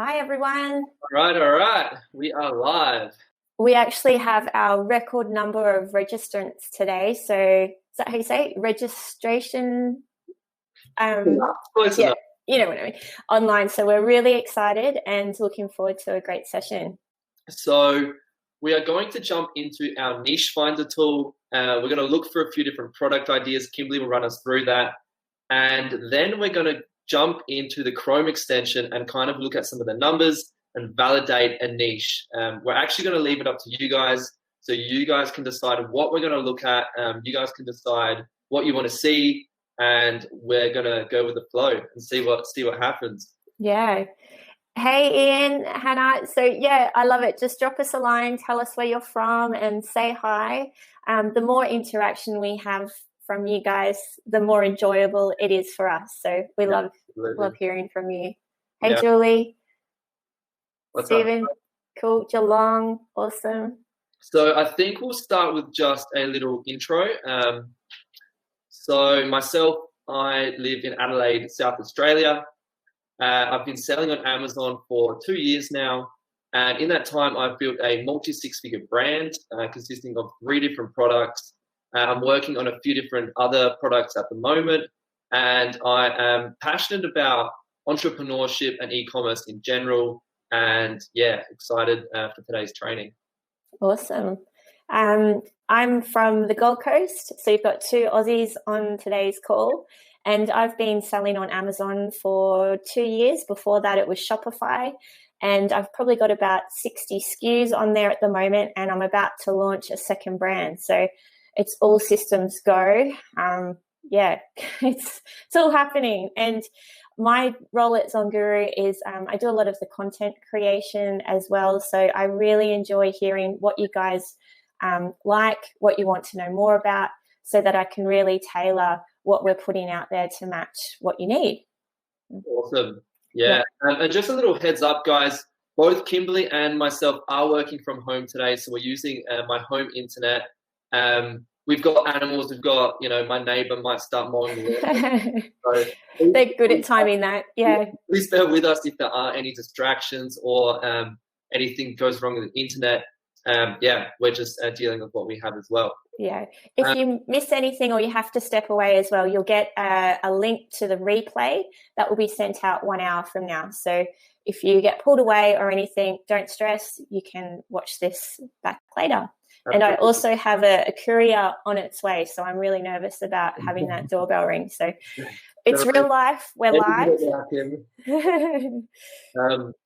Hi, everyone. All right. We are live. We actually have our record number of registrants today. So is that how you say it? Registration? Close Yeah, enough. you know what I mean. Online. So we're really excited and looking forward to a great session. So we are going to jump into our niche finder tool. We're going to look for a few different product ideas. Kimberly will run us through that. And then we're going to jump into the Chrome extension and kind of look at some of the numbers and validate a niche. We're actually going to leave it up to you guys. So you guys can decide what we're going to look at. You guys can decide what you want to see. And we're going to go with the flow and see what happens. Yeah. Hey, Ian, Hannah. So, yeah, I love it. Just drop us a line, tell us where you're from, and say hi. The more interaction we have from you guys, the more enjoyable it is for us. So we love hearing from you. Hey, Julie. What's Stephen. up? Cool. Geelong. Awesome. So I think we'll start with just a little intro. So myself, I live in Adelaide, South Australia. I've been selling on Amazon for 2 years now. And in that time, I've built a multi-six-figure brand consisting of 3 different products. I'm working on a few different other products at the moment. And I am passionate about entrepreneurship and e-commerce in general. And yeah, excited for today's training. Awesome. I'm from the Gold Coast, so you've got 2 Aussies on today's call, and I've been selling on Amazon for 2 years. Before that, it was Shopify, and I've probably got about 60 SKUs on there at the moment, and I'm about to launch a second brand. So it's all systems go. It's all happening. And my role at Zonguru is I do a lot of the content creation as well. So I really enjoy hearing what you guys like, what you want to know more about, so that I can really tailor what we're putting out there to match what you need. Awesome. Yeah. And just a little heads up, guys, both Kimberly and myself are working from home today. So we're using my home internet. We've got animals. We've got, my neighbor might start mowing the lawn. So they're good at timing that. Yeah. Please bear with us if there are any distractions or anything goes wrong with the internet. We're just dealing with what we have as well. Yeah. If you miss anything or you have to step away as well, you'll get a link to the replay that will be sent out 1 hour from now. So if you get pulled away or anything, don't stress. You can watch this back later. Absolutely. And I also have a courier on its way, so I'm really nervous about having that doorbell ring. So it's real life. We're live.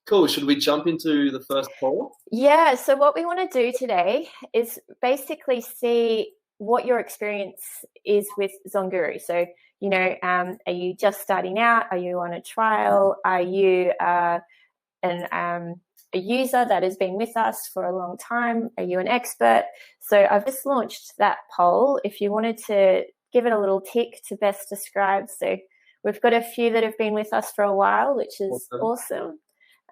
Cool. Should we jump into the first poll? Yeah. So what we want to do today is basically see what your experience is with Zonguru. So, are you just starting out? Are you on a trial? Are you a user that has been with us for a long time? Are you an expert? So I've just launched that poll. If you wanted to give it a little tick to best describe. So we've got a few that have been with us for a while, which is awesome.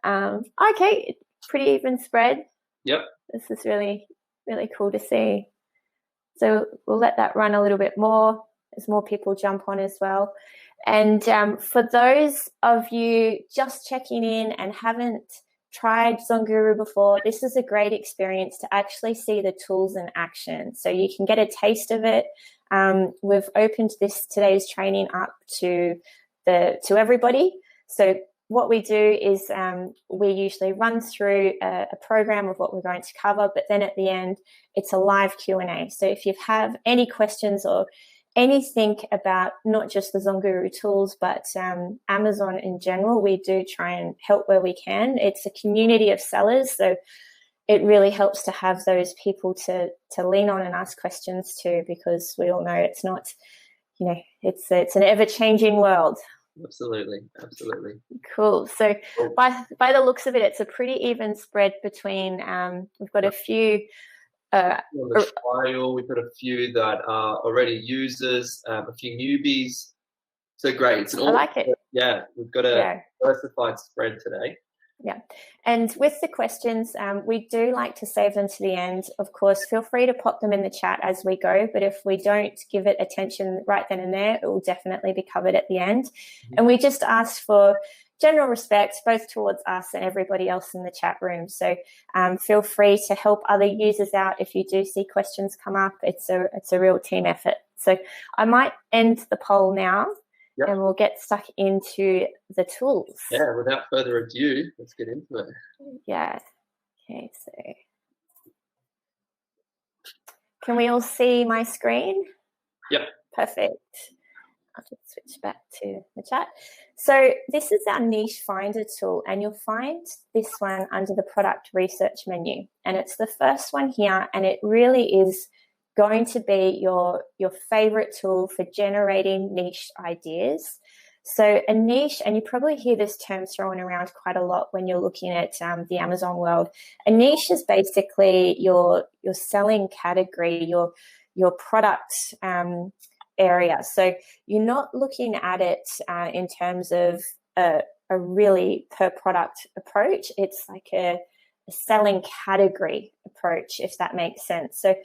Okay, pretty even spread. Yep. This is really, really cool to see. So we'll let that run a little bit more as more people jump on as well. And for those of you just checking in and haven't tried Zonguru before, this is a great experience to actually see the tools in action. So you can get a taste of it. We've opened today's training up to everybody. So what we do is we usually run through a program of what we're going to cover, but then at the end, it's a live Q&A. So if you have any questions or anything about not just the Zonguru tools, but Amazon in general, we do try and help where we can. It's a community of sellers, so it really helps to have those people to lean on and ask questions to, because we all know it's not, it's an ever-changing world. Absolutely. Cool. So by the looks of it, it's a pretty even spread between, we've got a few on the trial, we've got a few that are already users, a few newbies. So great. I like it. Yeah, we've got a diversified spread today. Yeah. And with the questions, we do like to save them to the end. Of course, feel free to pop them in the chat as we go. But if we don't give it attention right then and there, it will definitely be covered at the end. Mm-hmm. And we just ask for general respect, both towards us and everybody else in the chat room. So feel free to help other users out if you do see questions come up. It's a real team effort. So I might end the poll now. Yep. And we'll get stuck into the tools. Yeah, without further ado, let's get into it. Yeah. Okay, so can we all see my screen? Yep. Perfect. I'll just switch back to the chat. So this is our niche finder tool, and you'll find this one under the product research menu. And it's the first one here, and it really is going to be your favorite tool for generating niche ideas. So a niche, and you probably hear this term thrown around quite a lot when you're looking at the Amazon world. A niche is basically your selling category, your product area. So you're not looking at it in terms of a really per product approach. It's like a selling category approach, if that makes sense. So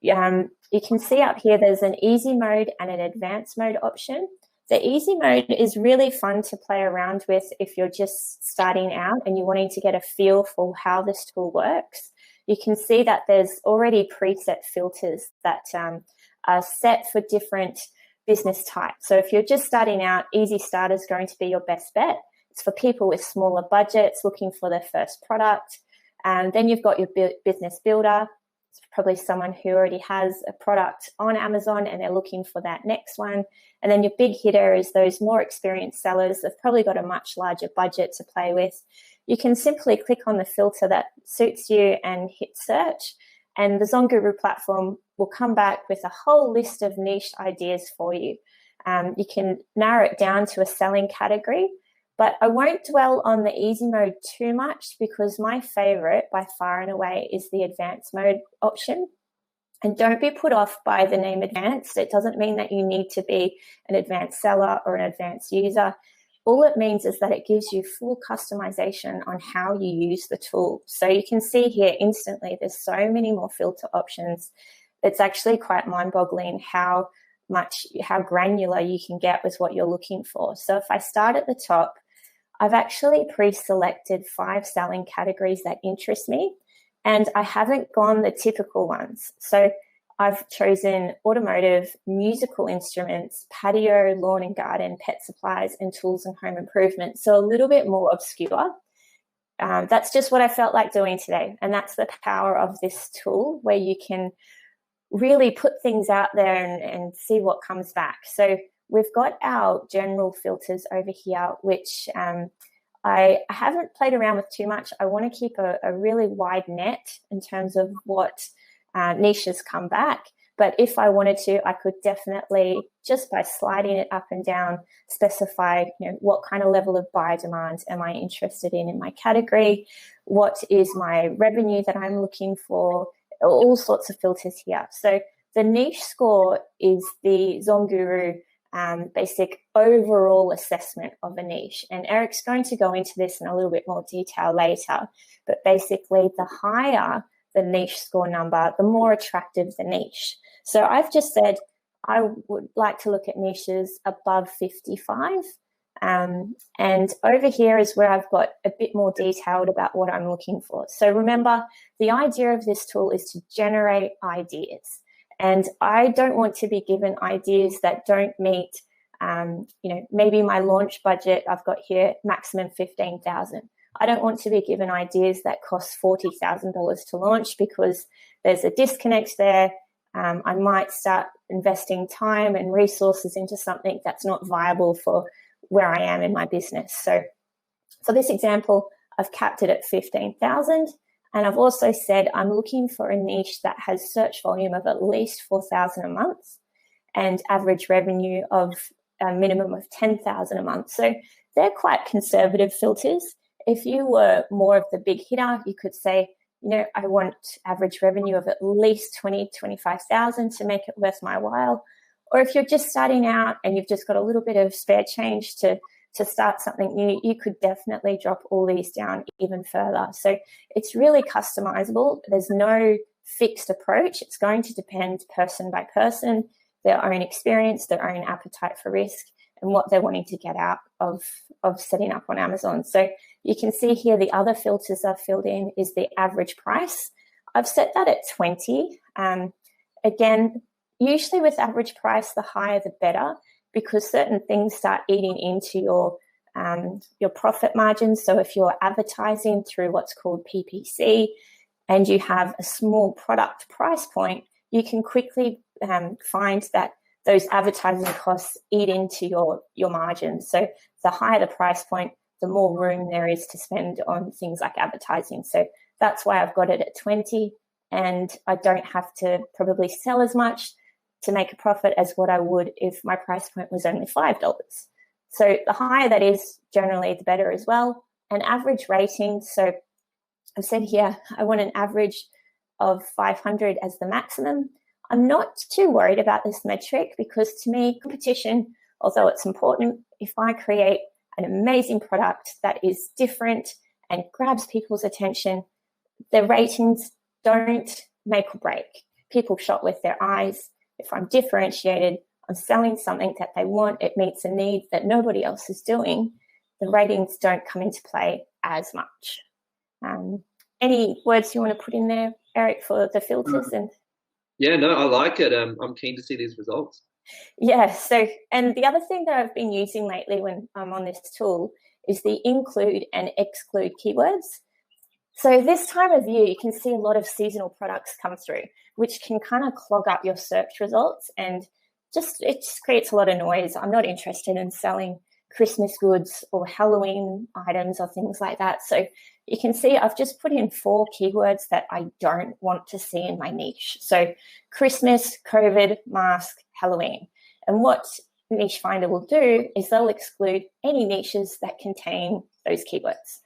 you can see up here there's an easy mode and an advanced mode option. The easy mode is really fun to play around with if you're just starting out and you're wanting to get a feel for how this tool works. You can see that there's already preset filters that are set for different business types. So if you're just starting out, Easy Starter is going to be your best bet. It's for people with smaller budgets looking for their first product. And then you've got your business builder. It's probably someone who already has a product on Amazon and they're looking for that next one. And then your big hitter is those more experienced sellers. They've probably got a much larger budget to play with. You can simply click on the filter that suits you and hit search. And the ZonGuru platform will come back with a whole list of niche ideas for you. You can narrow it down to a selling category. But I won't dwell on the easy mode too much because my favorite by far and away is the advanced mode option. And don't be put off by the name advanced. It doesn't mean that you need to be an advanced seller or an advanced user. All it means is that it gives you full customization on how you use the tool. So you can see here instantly there's so many more filter options. It's actually quite mind-boggling how granular you can get with what you're looking for. So if I start at the top, I've actually pre-selected 5 selling categories that interest me, and I haven't gone the typical ones. So I've chosen automotive, musical instruments, patio, lawn and garden, pet supplies, and tools and home improvement. So a little bit more obscure. That's just what I felt like doing today. And that's the power of this tool where you can really put things out there and see what comes back. So we've got our general filters over here, which I haven't played around with too much. I want to keep a really wide net in terms of what niches come back. But if I wanted to, I could definitely, just by sliding it up and down, specify, what kind of level of buyer demand am I interested in my category? What is my revenue that I'm looking for? All sorts of filters here. So the niche score is the ZonGuru basic overall assessment of a niche. And Eric's going to go into this in a little bit more detail later. But basically, the higher the niche score number, the more attractive the niche. So I've just said I would like to look at niches above 55. And over here is where I've got a bit more detailed about what I'm looking for. So remember, the idea of this tool is to generate ideas. And I don't want to be given ideas that don't meet, maybe my launch budget I've got here, maximum $15,000. I don't want to be given ideas that cost $40,000 to launch because there's a disconnect there. I might start investing time and resources into something that's not viable for where I am in my business. So for this example, I've capped it at 15,000. And I've also said I'm looking for a niche that has search volume of at least 4,000 a month and average revenue of a minimum of 10,000 a month. So they're quite conservative filters. If you were more of the big hitter, you could say, I want average revenue of at least 25,000 to make it worth my while. Or if you're just starting out and you've just got a little bit of spare change to start something new, you could definitely drop all these down even further. So it's really customizable. There's no fixed approach. It's going to depend person by person, their own experience, their own appetite for risk, and what they're wanting to get out of setting up on Amazon. So you can see here the other filters I've filled in is the average price. I've set that at 20. Again, usually with average price, the higher the better, because certain things start eating into your profit margins. So if you're advertising through what's called PPC and you have a small product price point, you can quickly find that those advertising costs eat into your margins. So the higher the price point, the more room there is to spend on things like advertising. So that's why I've got it at 20, and I don't have to probably sell as much to make a profit as what I would if my price point was only $5. So the higher that is, generally the better as well. An average rating, so I've said here I want an average of 500 as the maximum. I'm not too worried about this metric because to me, competition, although it's important, if I create an amazing product that is different and grabs people's attention, the ratings don't make or break. People shop with their eyes. If I'm differentiated, I'm selling something that they want, it meets a need that nobody else is doing, the ratings don't come into play as much. Any words you want to put in there, Eric, for the filters? Yeah, no, I like it. I'm keen to see these results. Yeah, so, and the other thing that I've been using lately when I'm on this tool is the include and exclude keywords. So this time of year, you can see a lot of seasonal products come through, which can kind of clog up your search results, and it just creates a lot of noise. I'm not interested in selling Christmas goods or Halloween items or things like that. So you can see I've just put in 4 keywords that I don't want to see in my niche. So Christmas, COVID, mask, Halloween. And what Niche Finder will do is they'll exclude any niches that contain those keywords.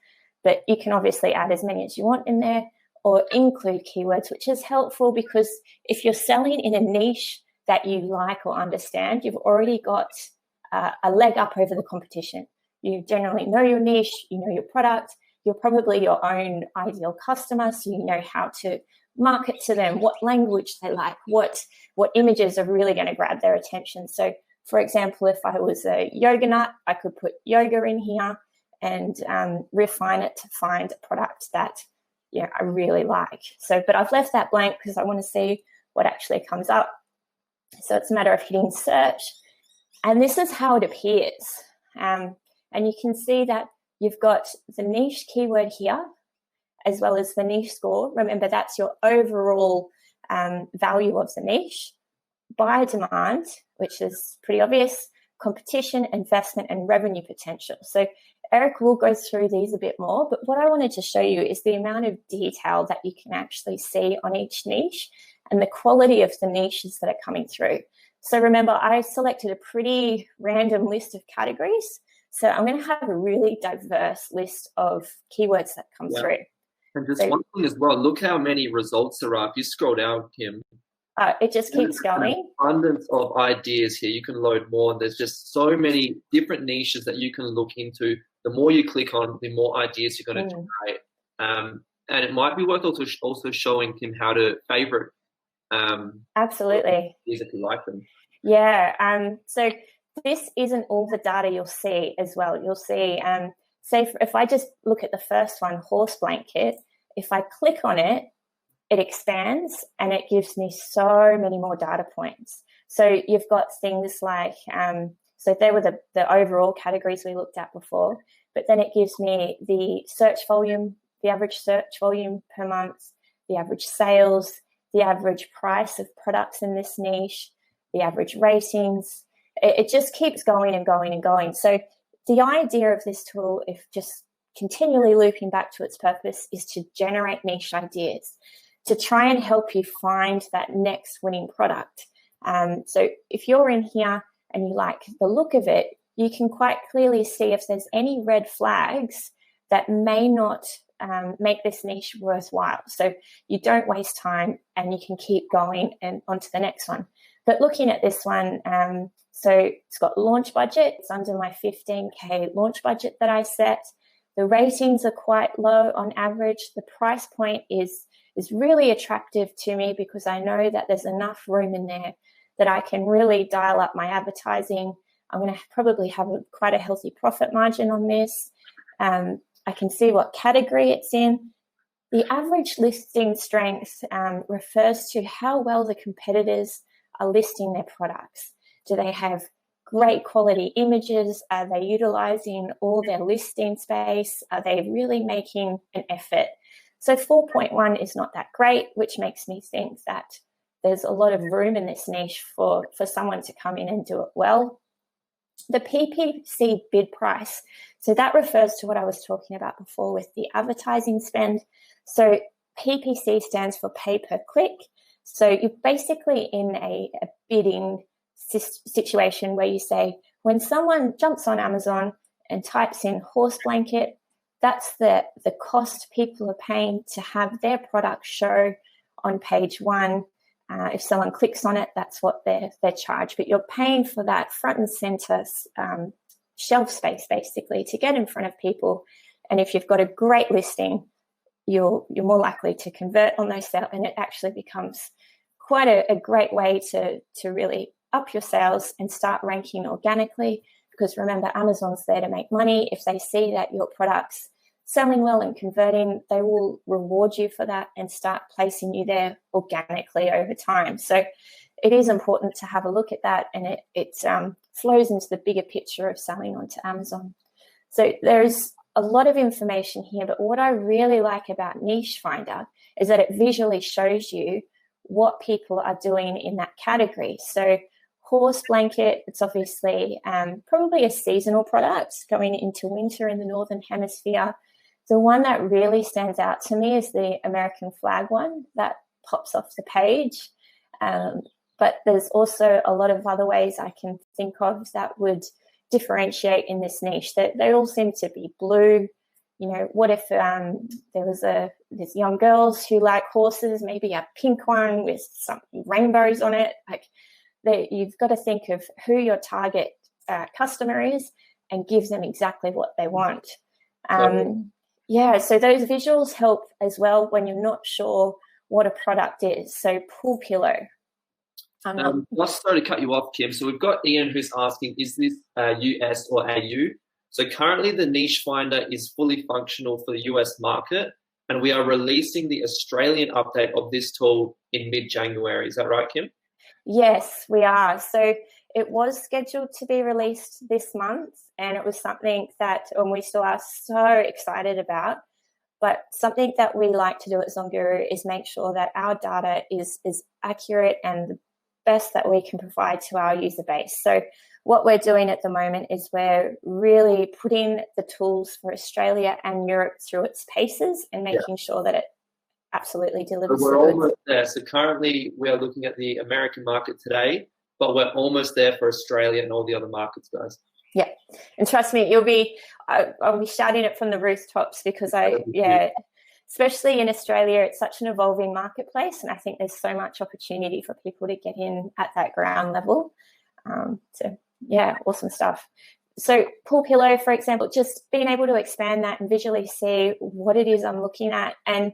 But you can obviously add as many as you want in there or include keywords, which is helpful because if you're selling in a niche that you like or understand, you've already got a leg up over the competition. You generally know your niche, you know your product, you're probably your own ideal customer, so you know how to market to them, what language they like, what images are really going to grab their attention. So, for example, if I was a yoga nut, I could put yoga in here and refine it to find a product that I really like. So, but I've left that blank because I want to see what actually comes up. So it's a matter of hitting search. And this is how it appears. And you can see that you've got the niche keyword here, as well as the niche score. Remember, that's your overall value of the niche. Buyer demand, which is pretty obvious, competition, investment, and revenue potential. So Eric will go through these a bit more, but what I wanted to show you is the amount of detail that you can actually see on each niche and the quality of the niches that are coming through. So remember, I selected a pretty random list of categories. So I'm going to have a really diverse list of keywords that come through. And just one thing as well, look how many results there are. If you scroll down, Kim. It just keeps going. Abundance of ideas here. You can load more. And there's just so many different niches that you can look into. The more you click on, the more ideas you're going to generate. And it might be worth also showing Kim how to favorite. Absolutely. If you like them. Yeah. So this isn't all the data you'll see as well. You'll see, say, if I just look at the first one, horse blanket, if I click on it, it expands and it gives me so many more data points. So you've got things like, so they were the overall categories we looked at before, but then it gives me the search volume, the average search volume per month, the average sales, the average price of products in this niche, the average ratings. It just keeps going and going and going. So the idea of this tool, if just continually looping back to its purpose, is to generate niche ideas, to try and help you find that next winning product. So if you're in here and you like the look of it, you can quite clearly see if there's any red flags that may not make this niche worthwhile. So you don't waste time and you can keep going and on to the next one. But looking at this one, so it's got launch budget. It's under my 15K launch budget that I set. The ratings are quite low on average. The price point is really attractive to me because I know that there's enough room in there that I can really dial up my advertising. I'm going to probably have quite a healthy profit margin on this. I can see what category it's in. The average listing strength refers to how well the competitors are listing their products. Do they have great quality images? Are they utilizing all their listing space? Are they really making an effort? So 4.1 is not that great, which makes me think that there's a lot of room in this niche for someone to come in and do it well. The PPC bid price, so that refers to what I was talking about before with the advertising spend. So PPC stands for pay per click. So you're basically in a bidding situation where you say, when someone jumps on Amazon and types in horse blanket, that's the cost people are paying to have their product show on page one. If someone clicks on it, that's what they're charged. But you're paying for that front and center shelf space, basically, to get in front of people. And if you've got a great listing, you're more likely to convert on those sales, and it actually becomes quite a great way to really up your sales and start ranking organically. Because remember, Amazon's there to make money. If they see that your product's selling well and converting, they will reward you for that and start placing you there organically over time. So it is important to have a look at that, and it flows into the bigger picture of selling onto Amazon. So there's a lot of information here, but what I really like about Niche Finder is that it visually shows you what people are doing in that category. So horse blanket, it's obviously probably a seasonal product going into winter in the Northern Hemisphere. The one that really stands out to me is the American flag one that pops off the page. But there's also a lot of other ways I can think of that would differentiate in this niche. That they all seem to be blue. You know, what if there was there's young girls who like horses, maybe a pink one with some rainbows on it. You've got to think of who your target customer is and give them exactly what they want. Yeah, so those visuals help as well when you're not sure what a product is. So pool pillow. Just sorry to cut you off, Kim. So we've got Ian who's asking, is this US or AU? So currently the Niche Finder is fully functional for the US market, and we are releasing the Australian update of this tool in mid-January. Is that right, Kim? Yes, we are. So it was scheduled to be released this month, and it was something that we still are so excited about. But something that we like to do at Zonguru is make sure that our data is accurate and the best that we can provide to our user base. So what we're doing at the moment is we're really putting the tools for Australia and Europe through its paces and making sure that it absolutely delivers. So we're almost there. So currently we are looking at the American market today, but we're almost there for Australia and all the other markets, guys. Yeah, and trust me, I'll be shouting it from the rooftops because especially in Australia, it's such an evolving marketplace, and I think there's so much opportunity for people to get in at that ground level. Awesome stuff. So pool pillow, for example, just being able to expand that and visually see what it is I'm looking at. And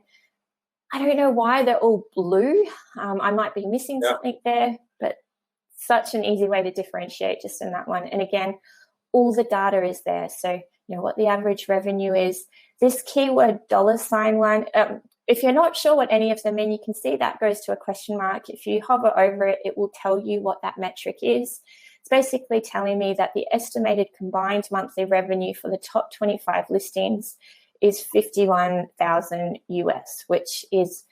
I don't know why they're all blue. I might be missing something there, but such an easy way to differentiate just in that one. And again, all the data is there. So, you know, what the average revenue is. This keyword $ one, if you're not sure what any of them mean, you can see that goes to a question mark. If you hover over it, it will tell you what that metric is. It's basically telling me that the estimated combined monthly revenue for the top 25 listings is $51,000 US, which is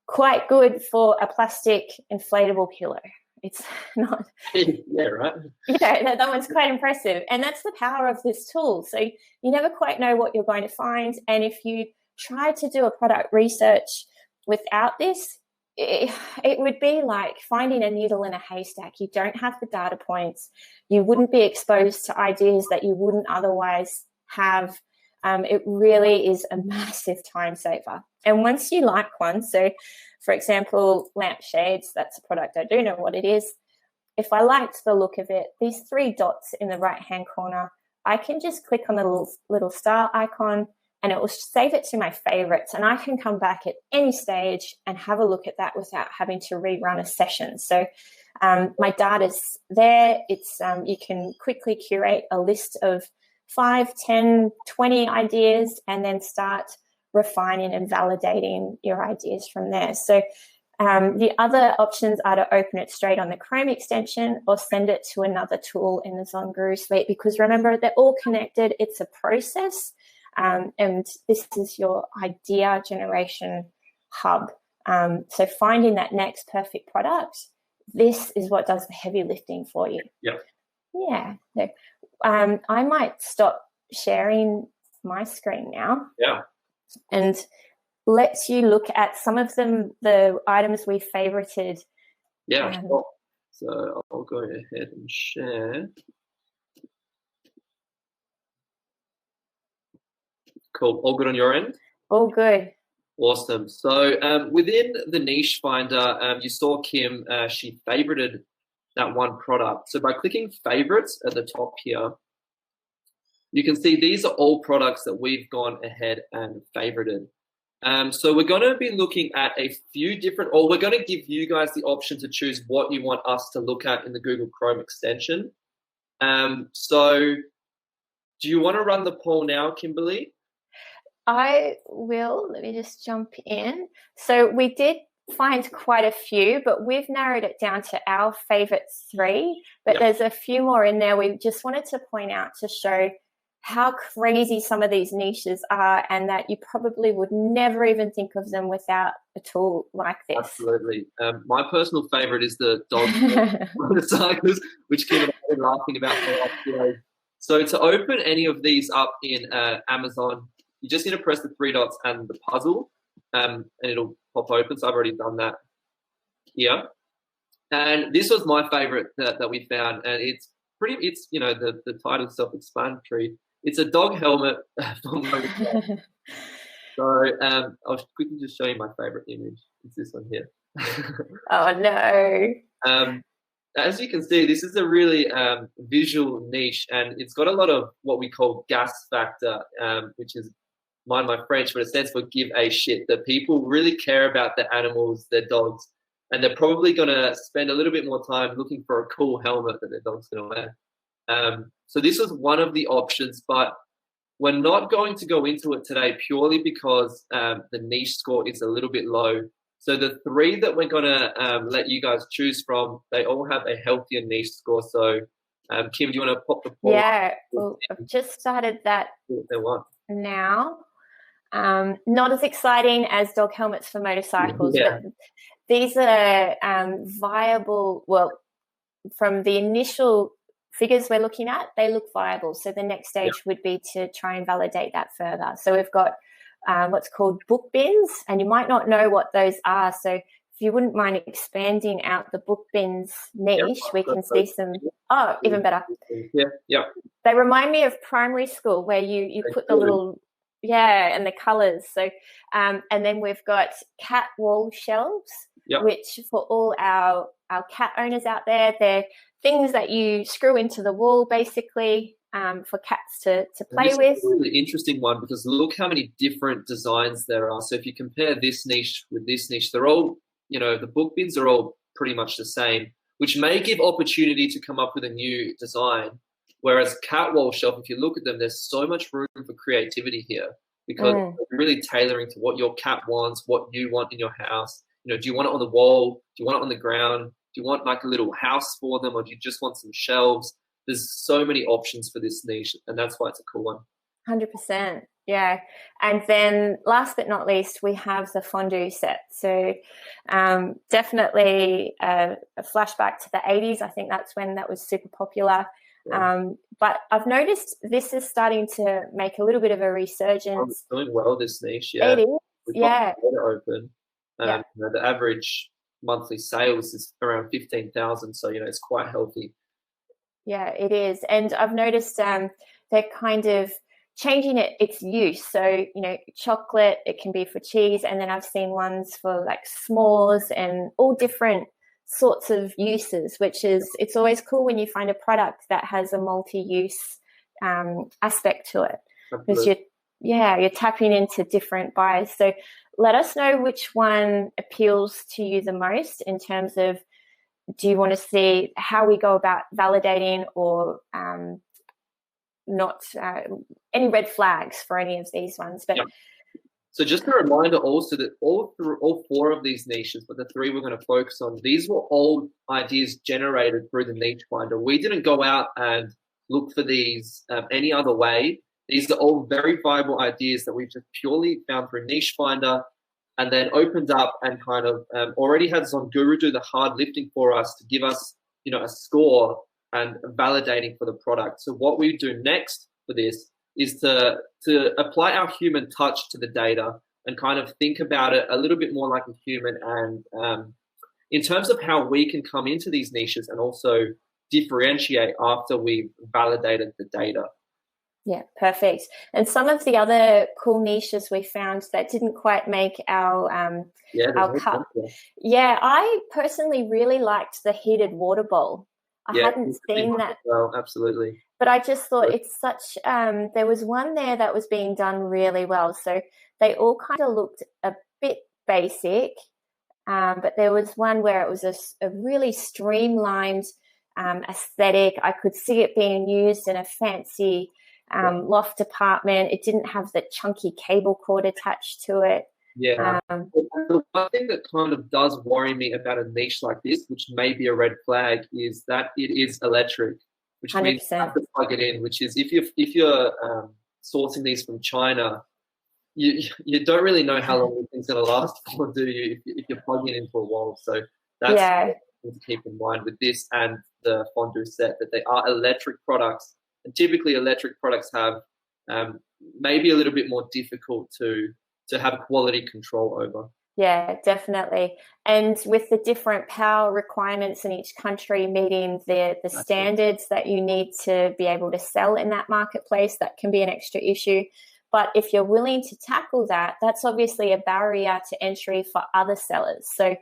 quite good for a plastic inflatable pillow. It's not. Yeah, right. Yeah, that one's quite impressive. And that's the power of this tool. So you never quite know what you're going to find. And if you try to do a product research without this, it would be like finding a needle in a haystack. You don't have the data points. You wouldn't be exposed to ideas that you wouldn't otherwise have. It really is a massive time saver. And once you like one, so for example, lampshades, that's a product I do know what it is. If I liked the look of it, these 3 dots in the right-hand corner, I can just click on the little star icon and it will save it to my favorites. And I can come back at any stage and have a look at that without having to rerun a session. So My data's there. It's you can quickly curate a list of 5, 10, 20 ideas and then start refining and validating your ideas from there. So the other options are to open it straight on the Chrome extension or send it to another tool in the ZonGuru suite, because remember, they're all connected. It's a process, and this is your idea generation hub. So finding that next perfect product, this is what does the heavy lifting for you. Yeah. So, I might stop sharing my screen now. And lets you look at some of the items we favorited. Sure. So I'll go ahead and share. Cool. All good on your end? All good. Awesome. So within the niche finder, you saw Kim, she favorited that one product. So by clicking favorites at the top here, you can see these are all products that we've gone ahead and favorited. So we're going to be looking at a few different, or we're going to give you guys the option to choose what you want us to look at in the Google Chrome extension. So do you want to run the poll now, Kimberly? I will. Let me just jump in. So we did find quite a few, but we've narrowed it down to our favorite 3. But there's a few more in there we just wanted to point out to show how crazy some of these niches are, and that you probably would never even think of them without a tool like this. Absolutely. My personal favorite is the dog motorcycles, which Kim and I have been laughing about for the last few days. So to open any of these up in Amazon, you just need to press the 3 dots and the puzzle, and it'll pop open. So I've already done that here. And this was my favorite that we found, and it's you know, the title is self-explanatory. It's a dog helmet. So I'll quickly just show you my favorite image. It's this one here. Oh no. As you can see, this is a really visual niche, and it's got a lot of what we call gas factor, which is, mind my French, but it stands for give a shit, that people really care about their animals, their dogs, and they're probably going to spend a little bit more time looking for a cool helmet that their dog's going to wear. So this was one of the options, but we're not going to go into it today purely because the niche score is a little bit low. So the 3 that we're going to let you guys choose from, they all have a healthier niche score. So Kim, do you want to pop the poll? Yeah, well, I've just started that now. Not as exciting as dog helmets for motorcycles, but these are viable. Well, from the initial figures we're looking at, they look viable. So the next stage would be to try and validate that further. So we've got what's called book bins, and you might not know what those are. So if you wouldn't mind expanding out the book bins niche, we can see some. Oh, even better. They remind me of primary school, where you put the little and the colors. So and then we've got cat wall shelves, which for all our cat owners out there, they're things that you screw into the wall, basically, for cats to play with. This is a really interesting one, because look how many different designs there are. So if you compare this niche with this niche, they're all, you know, the book bins are all pretty much the same, which may give opportunity to come up with a new design. Whereas cat wall shelf, if you look at them, there's so much room for creativity here, because you're really tailoring to what your cat wants, what you want in your house. You know, do you want it on the wall? Do you want it on the ground? Do you want like a little house for them, or do you just want some shelves? There's so many options for this niche, and that's why it's a cool one. 100%. Yeah. And then last but not least, we have the fondue set. So definitely a flashback to the 80s. I think that's when that was super popular. But I've noticed this is starting to make a little bit of a resurgence. It's doing well, this niche. It is. We've got open. You know, the average monthly sales is around 15,000. So, you know, it's quite healthy. Yeah, it is. And I've noticed they're kind of changing its use. So, you know, chocolate, it can be for cheese. And then I've seen ones for like s'mores and all different sorts of uses, which is, it's always cool when you find a product that has a multi-use aspect to it. Because you're tapping into different buyers. So let us know which one appeals to you the most in terms of do you want to see how we go about validating or not any red flags for any of these ones? But so just a reminder also that all four of these niches, but the three we're going to focus on, these were all ideas generated through the niche finder. We didn't go out and look for these any other way. These are all very viable ideas that we've just purely found through niche finder, and then opened up and kind of already had Zonguru do the hard lifting for us to give us, a score and validating for the product. So what we do next for this is to apply our human touch to the data and kind of think about it a little bit more like a human, and in terms of how we can come into these niches and also differentiate after we've validated the data. Yeah, perfect. And some of the other cool niches we found that didn't quite make our cut. Yeah, I personally really liked the heated water bowl. I hadn't seen that. Well, absolutely. But I just thought it's such, there was one there that was being done really well. So they all kind of looked a bit basic, but there was one where it was a really streamlined aesthetic. I could see it being used in a fancy loft apartment. It didn't have the chunky cable cord attached to it. Yeah. The one thing that kind of does worry me about a niche like this, which may be a red flag, is that it is electric, which 100%. Means you have to plug it in, which is if you're sourcing these from China, you don't really know how long the thing's going to last for, do you, if you're plugging it into a wall. So that's something to keep in mind with this and the fondue set, that they are electric products. And typically electric products have maybe a little bit more difficult to have quality control over. Yeah, definitely. And with the different power requirements in each country meeting the standards that you need to be able to sell in that marketplace, that can be an extra issue. But if you're willing to tackle that, that's obviously a barrier to entry for other sellers. So,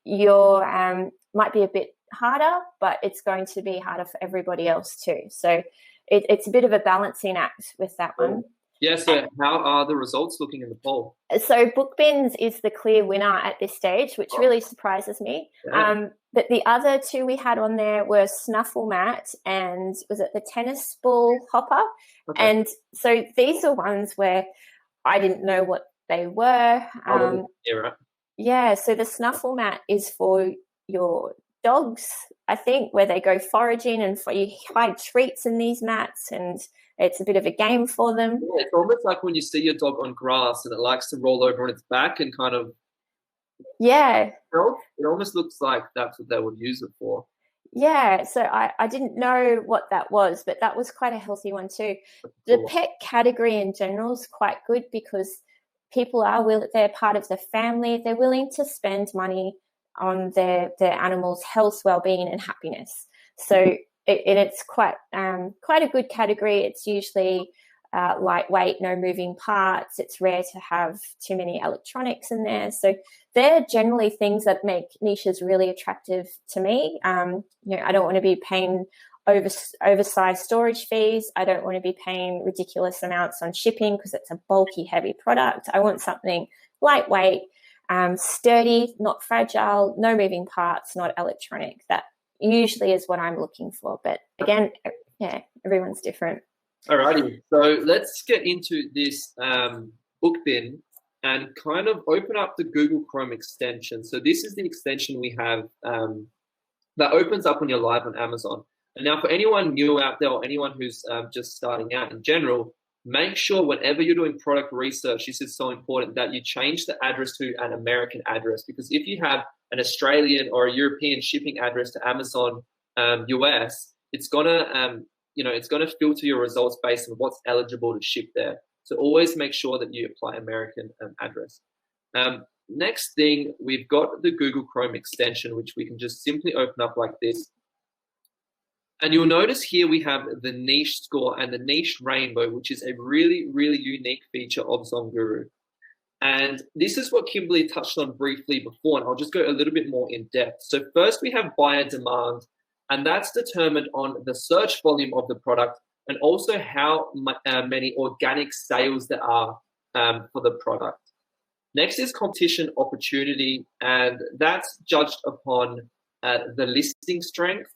you're might be a bit harder, but it's going to be harder for everybody else too. So it's a bit of a balancing act with that one. Yeah, so how are the results looking in the poll? So Bookbins is the clear winner at this stage, which really surprises me. Yeah. But the other two we had on there were Snuffle Mat and was it the Tennis Ball Hopper? Okay. And so these are ones where I didn't know what they were. Yeah, so the Snuffle Mat is for your dogs, I think, where they go foraging and you hide treats in these mats, and it's a bit of a game for them. Yeah, it's almost like when you see your dog on grass and it likes to roll over on its back and kind of... Yeah. It almost looks like that's what they would use it for. Yeah, so I didn't know what that was, but that was quite a healthy one too. The pet category in general is quite good because people they're part of the family. They're willing to spend money on their animals' health, well-being and happiness. So it's quite a good category. It's usually lightweight, no moving parts. It's rare to have too many electronics in there. So they're generally things that make niches really attractive to me. I don't want to be paying oversized storage fees. I don't want to be paying ridiculous amounts on shipping because it's a bulky, heavy product. I want something lightweight, sturdy, not fragile, no moving parts, not electronic. That usually is what I'm looking for. But again, everyone's different. Alrighty, so let's get into this book bin and kind of open up the Google Chrome extension. So this is the extension we have that opens up when you're live on Amazon. And now for anyone new out there or anyone who's just starting out in general, make sure whenever you're doing product research, this is so important, that you change the address to an American address, because if you have an Australian or a European shipping address to Amazon US, it's gonna it's gonna filter your results based on what's eligible to ship there. So always make sure that you apply American address. Next thing, we've got the Google Chrome extension, which we can just simply open up like this. And you'll notice here we have the niche score and the niche rainbow, which is a really, really unique feature of Zonguru. And this is what Kimberly touched on briefly before, and I'll just go a little bit more in depth. So first we have buyer demand, and that's determined on the search volume of the product and also how many organic sales there are for the product. Next is competition opportunity, and that's judged upon the listing strength,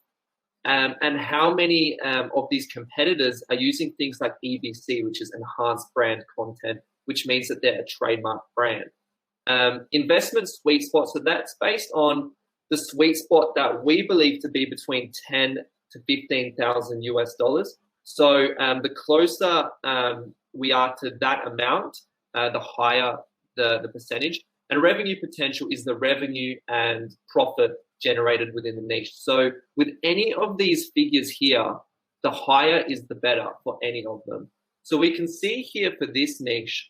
and how many of these competitors are using things like EBC, which is enhanced brand content, which means that they're a trademark brand. Investment sweet spot, so that's based on the sweet spot that we believe to be between 10 to 15,000 US dollars. So the closer we are to that amount, the higher the percentage. And revenue potential is the revenue and profit generated within the niche. So with any of these figures here, the higher is the better for any of them. So we can see here for this niche,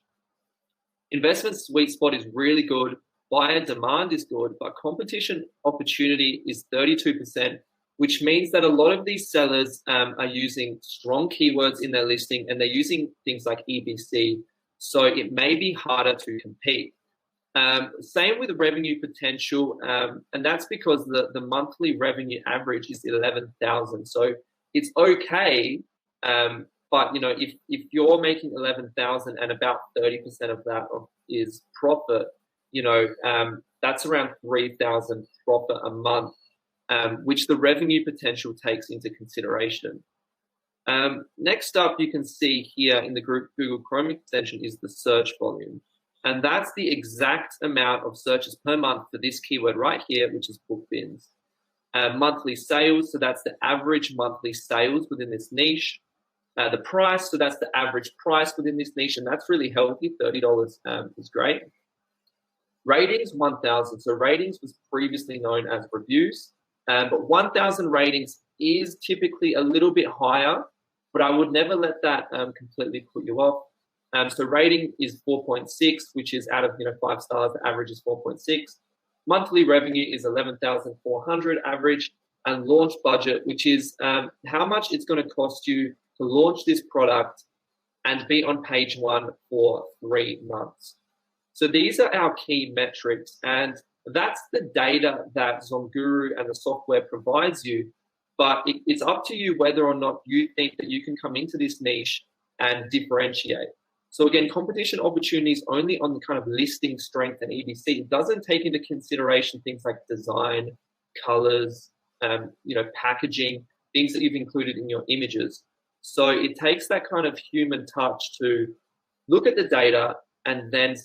investment sweet spot is really good, buyer demand is good, but competition opportunity is 32%, which means that a lot of these sellers are using strong keywords in their listing, and they're using things like EBC, so it may be harder to compete. Same with revenue potential, and that's because the monthly revenue average is 11,000. So it's okay, but you know, if you're making 11,000 and about 30% of that is profit, you know, that's around 3,000 profit a month, which the revenue potential takes into consideration. Next up, you can see here in the Google Chrome extension is the search volume. And that's the exact amount of searches per month for this keyword right here, which is book bins. Monthly sales, so that's the average monthly sales within this niche. The price, so that's the average price within this niche, and that's really healthy, $30 is great. Ratings, 1,000. So ratings was previously known as reviews, but 1,000 ratings is typically a little bit higher, but I would never let that completely put you off. So rating is 4.6, which is out of 5 stars. The average is 4.6. Monthly revenue is 11,400 average, and launch budget, which is how much it's going to cost you to launch this product and be on page 1 for 3 months. So these are our key metrics, and that's the data that ZonGuru and the software provides you. But it's up to you whether or not you think that you can come into this niche and differentiate. So again, competition opportunities only on the kind of listing strength and EBC. It doesn't take into consideration things like design, colors, packaging, things that you've included in your images. So it takes that kind of human touch to look at the data and then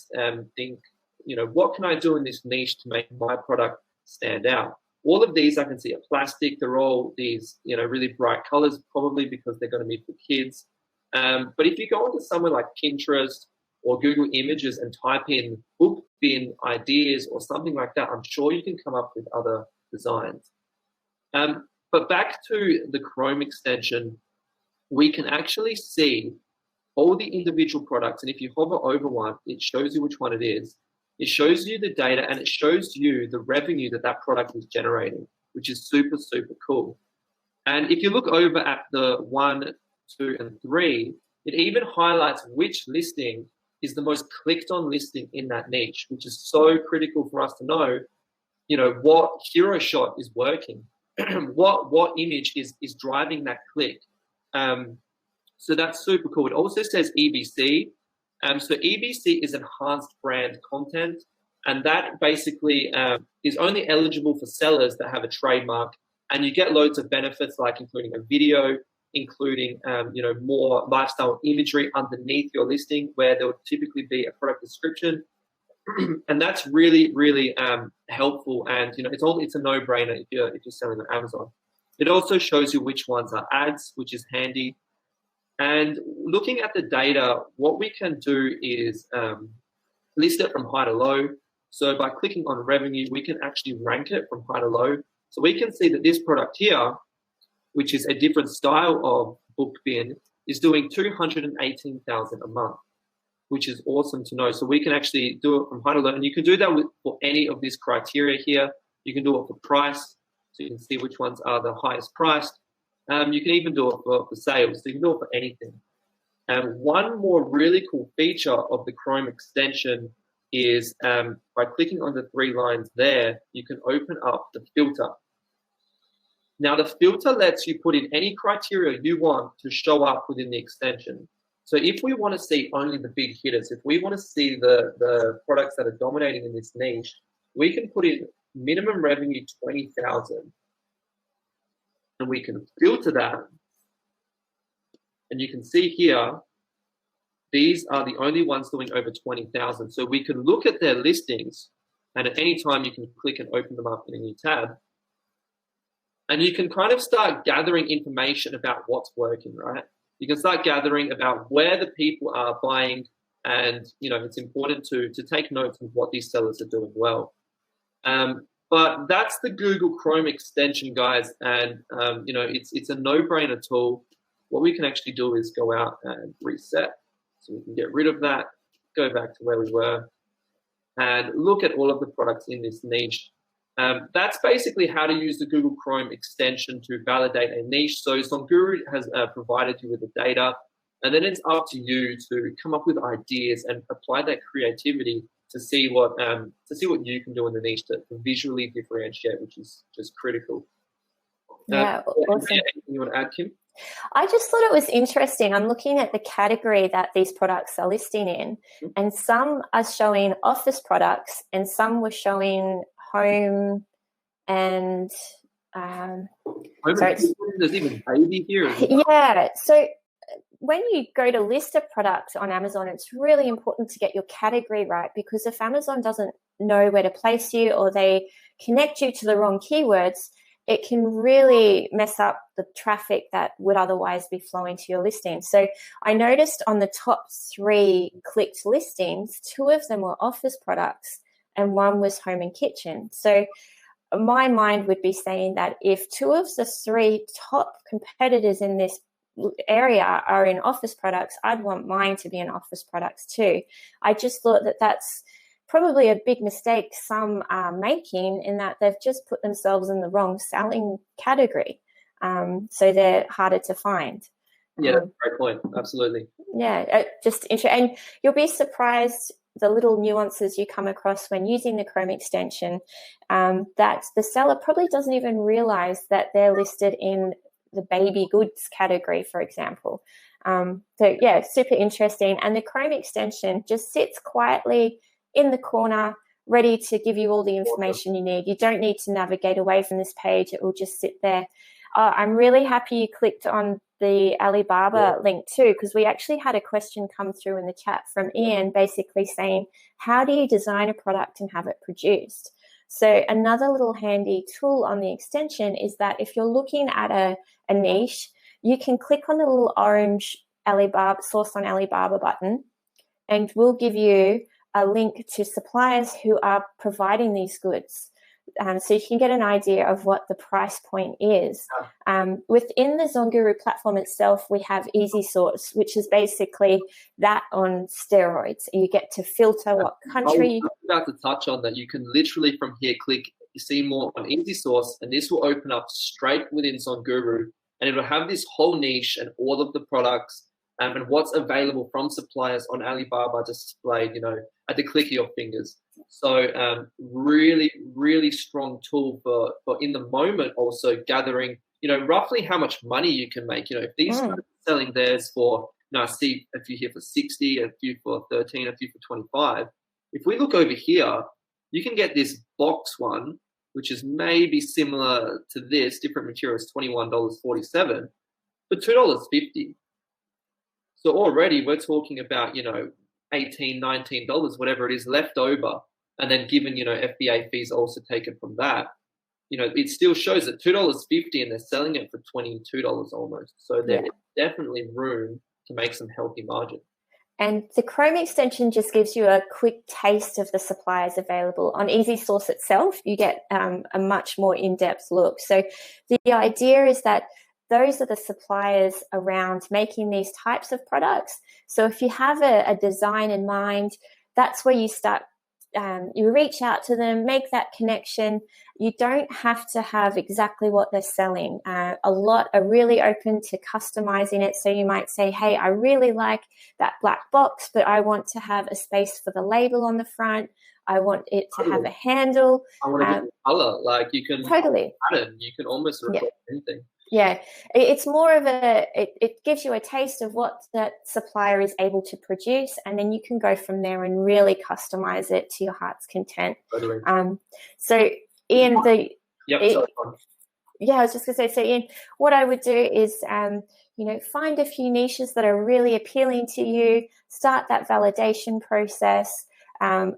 think, what can I do in this niche to make my product stand out? All of these I can see are plastic. They're all these, really bright colors, probably because they're going to be for kids. But if you go onto somewhere like Pinterest or Google Images and type in book bin ideas or something like that, I'm sure you can come up with other designs. But back to the Chrome extension, we can actually see all the individual products. And if you hover over one, it shows you which one it is. It shows you the data, and it shows you the revenue that product is generating, which is super, super cool. And if you look over at the 1, 2, and 3, it even highlights which listing is the most clicked on listing in that niche, which is so critical for us to know, what hero shot is working, what image is driving that click. So that's super cool. It also says EBC. So EBC is enhanced brand content, and that basically is only eligible for sellers that have a trademark, and you get loads of benefits like including a video, including more lifestyle imagery underneath your listing where there would typically be a product description. And that's really, really helpful, and it's a no-brainer if you're selling on Amazon. It also shows you which ones are ads, which is handy. And looking at the data, what we can do is list it from high to low. So by clicking on revenue, we can actually rank it from high to low. So we can see that this product here, which is a different style of book bin, is doing 218,000 a month, which is awesome to know. So we can actually do it from high to low, and you can do that for any of these criteria here. You can do it for price, so you can see which ones are the highest priced. You can even do it for sales, so you can do it for anything. One more really cool feature of the Chrome extension is by clicking on the 3 lines there, you can open up the filter. Now, the filter lets you put in any criteria you want to show up within the extension. So if we want to see only the big hitters, if we want to see the products that are dominating in this niche, we can put in minimum revenue 20,000, and we can filter that, and you can see here, these are the only ones doing over 20,000. So we can look at their listings, and at any time you can click and open them up in a new tab, and you can kind of start gathering information about what's working, right? You can start gathering about where the people are buying, and it's important to take notes of what these sellers are doing well. But that's the Google Chrome extension, guys, and it's a no-brainer tool. What we can actually do is go out and reset, so we can get rid of that, go back to where we were, and look at all of the products in this niche. That's basically how to use the Google Chrome extension to validate a niche. So Zonguru has provided you with the data, and then it's up to you to come up with ideas and apply that creativity to see what you can do in the niche to visually differentiate, which is just critical. Yeah, awesome. Anything you want to add, Kim? I just thought it was interesting. I'm looking at the category that these products are listing in, and some are showing office products, and some were showing home and there's even baby here. Yeah. So when you go to list a product on Amazon, it's really important to get your category right, because if Amazon doesn't know where to place you, or they connect you to the wrong keywords, it can really mess up the traffic that would otherwise be flowing to your listing. So I noticed on the top 3 clicked listings, 2 of them were office products and 1 was home and kitchen. So my mind would be saying that if 2 of the 3 top competitors in this area are in office products, I'd want mine to be in office products too. I just thought that that's probably a big mistake some are making, in that they've just put themselves in the wrong selling category. So they're harder to find. Yeah, that's a great point. Absolutely. Yeah, just interesting. And you'll be surprised the little nuances you come across when using the Chrome extension, that the seller probably doesn't even realize that they're listed in the baby goods category, for example. So yeah, super interesting. And the Chrome extension just sits quietly in the corner, ready to give you all the information you need. You don't need to navigate away from this page. It will just sit there. I'm really happy you clicked on the Alibaba link too, because we actually had a question come through in the chat from Ian, basically saying, how do you design a product and have it produced? So another little handy tool on the extension is that if you're looking at a niche, you can click on the little orange Alibaba source on Alibaba button, and we'll give you a link to suppliers who are providing these goods. So you can get an idea of what the price point is. Within the Zonguru platform itself, we have Easy Source, which is basically that on steroids. You get to filter what country. I was about to touch on that. You can literally from here click, you see more on Easy Source, and this will open up straight within Zonguru, and it'll have this whole niche and all of the products and what's available from suppliers on Alibaba displayed, at the click of your fingers. So really, really strong tool for in the moment also gathering, roughly how much money you can make. If these are selling theirs for, I see a few here for 60, a few for 13, a few for 25. If we look over here, you can get this box one, which is maybe similar to this, different materials, $21.47, for $2.50. So already we're talking about, $18, $19, whatever it is left over. And then given, FBA fees also taken from that, it still shows that $2.50 and they're selling it for $22 almost. So there's definitely room to make some healthy margin. And the Chrome extension just gives you a quick taste of the suppliers available. On Easy Source itself, you get a much more in-depth look. So the idea is that those are the suppliers around making these types of products. So if you have a design in mind, that's where you start. You reach out to them, make that connection. You don't have to have exactly what they're selling. A lot are really open to customizing it. So you might say, hey, I really like that black box, but I want to have a space for the label on the front. I want it to have a handle. I want to get color. Like you can totally pattern. You can almost replace anything. Yeah, it's more of it gives you a taste of what that supplier is able to produce, and then you can go from there and really customize it to your heart's content. Totally. So Ian, Sorry. yeah, I was just going to say, so Ian, what I would do is, find a few niches that are really appealing to you, start that validation process,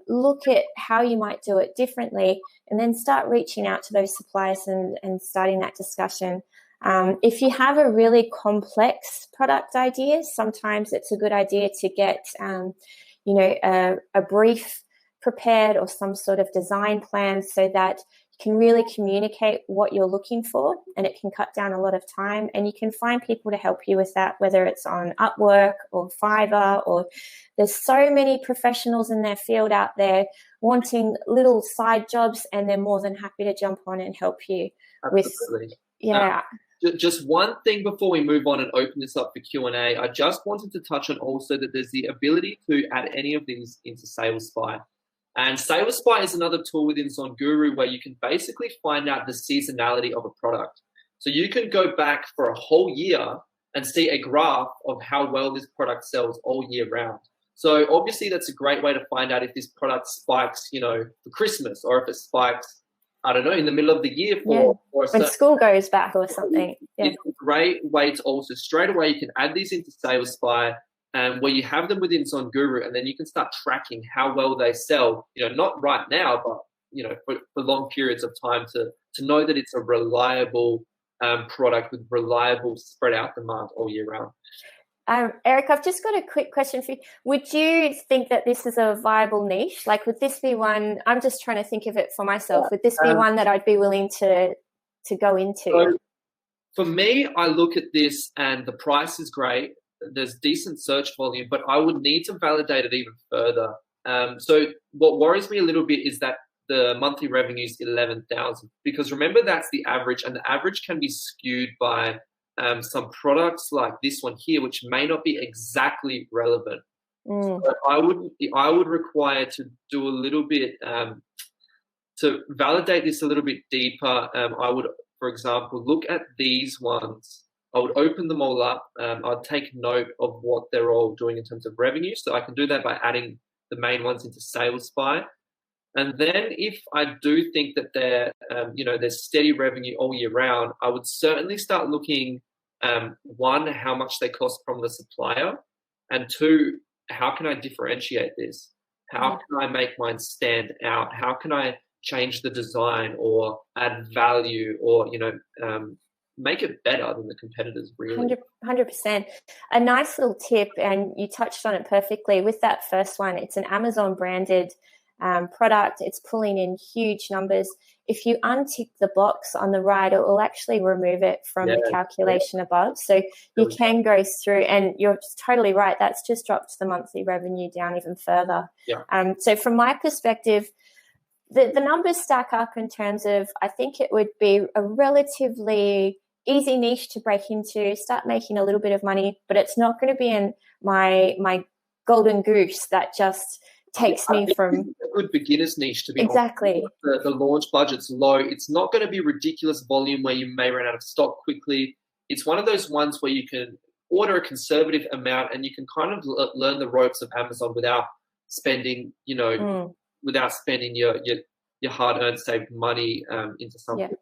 look at how you might do it differently, and then start reaching out to those suppliers and starting that discussion. If you have a really complex product idea, sometimes it's a good idea to get, a brief prepared or some sort of design plan so that you can really communicate what you're looking for, and it can cut down a lot of time, and you can find people to help you with that, whether it's on Upwork or Fiverr, or there's so many professionals in their field out there wanting little side jobs, and they're more than happy to jump on and help you. Absolutely. Just one thing before we move on and open this up for Q&A, I just wanted to touch on also that there's the ability to add any of these into SalesSpy. And SalesSpy is another tool within ZonGuru where you can basically find out the seasonality of a product. So you can go back for a whole year and see a graph of how well this product sells all year round. So obviously that's a great way to find out if this product spikes, for Christmas, or if it spikes, I don't know, in the middle of the year or when school goes back or something. Yeah. It's a great way to also straight away you can add these into SalesSpy, where you have them within ZonGuru, and then you can start tracking how well they sell. Not right now, but for long periods of time to know that it's a reliable product with reliable spread out demand all year round. Eric, I've just got a quick question for you. Would you think that this is a viable niche? Like, would this be one? I'm just trying to think of it for myself. Would this be one that I'd be willing to go into? So for me, I look at this and the price is great. There's decent search volume, but I would need to validate it even further. So what worries me a little bit is that the monthly revenue is 11,000, because remember that's the average, and the average can be skewed by some products like this one here, which may not be exactly relevant. So I would require to do a little bit to validate this a little bit deeper. I would, for example, look at these ones. I would open them all up. I'd take note of what they're all doing in terms of revenue. So I can do that by adding the main ones into SalesSpy. And then if I do think that there's steady revenue all year round, I would certainly start looking, one, how much they cost from the supplier, and two, how can I differentiate this? How can I make mine stand out? How can I change the design or add value or, make it better than the competitors, really? 100%. A nice little tip, and you touched on it perfectly with that first one. It's an Amazon branded product. It's pulling in huge numbers. If you untick the box on the right, it will actually remove it from the calculation above. So you can go through, and you're totally right. That's just dropped the monthly revenue down even further. Yeah. So from my perspective, the numbers stack up in terms of, I think it would be a relatively easy niche to break into, start making a little bit of money, but it's not going to be in my golden goose that just takes me from a good beginner's niche, to be exactly honest. The launch budget's low. It's not going to be ridiculous volume where you may run out of stock quickly. It's one of those ones where you can order a conservative amount and you can kind of learn the ropes of Amazon without spending, without spending your hard-earned saved money into something. Yeah.